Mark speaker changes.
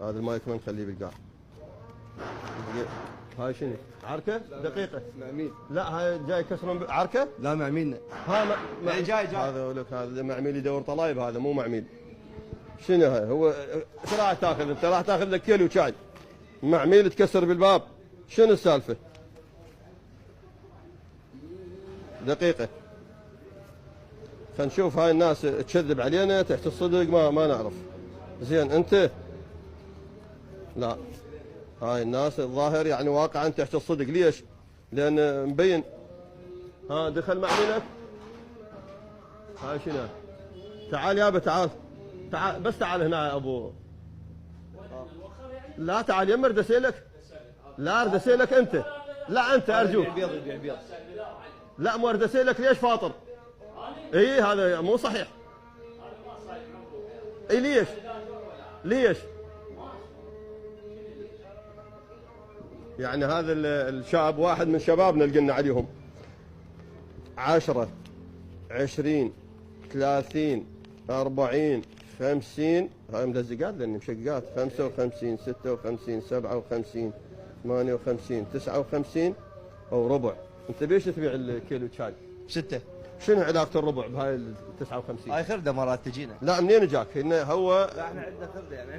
Speaker 1: هذا المايك ما نخليه بالقاع. هاي شنو؟ عركه؟ دقيقه.
Speaker 2: معميل.
Speaker 1: لا هاي جاي يكسرون عركه؟
Speaker 2: لا معميلنا.
Speaker 1: ها
Speaker 2: جاي
Speaker 1: هذا لك هذا معميل يدور طلايب، هذا مو معميل. شنو هاي؟ هو ايش راح تاخذ انت؟ راح تاخذ لك كيلو شاي. معميل تكسر بالباب. شنو السالفه؟ دقيقه. خلينا نشوف هاي الناس تكذب علينا تحت الصدق، ما نعرف. زين انت لا، هاي الناس الظاهر يعني واقعا تحت الصدق. ليش؟ لان مبين. ها دخل معميلك. هاي شنو؟ تعال يابا تعال بس تعال هنا يا ابو. لا تعال يم ارد اسالك. لا ارد اسالك انت. لا انت ارجوك.
Speaker 2: بيض.
Speaker 1: لا مو ارد اسالك ليش فاطر؟ اي هذا مو صحيح. اي ليش؟ يعني هذا الشاب واحد من شبابنا اللي قلنا عليهم 10 20 30 40 50 هاي ملزقات لاني مشقات 55 56 57 58 59 او ربع. انت بيش تبيع الكيلو شاي؟
Speaker 2: 6.
Speaker 1: شنو علاقة الربع بهاي ال 59؟
Speaker 2: هاي خردة مرات تجينا.
Speaker 1: لا منين جاك؟ هو
Speaker 2: لا احنا عندنا خردة يعني.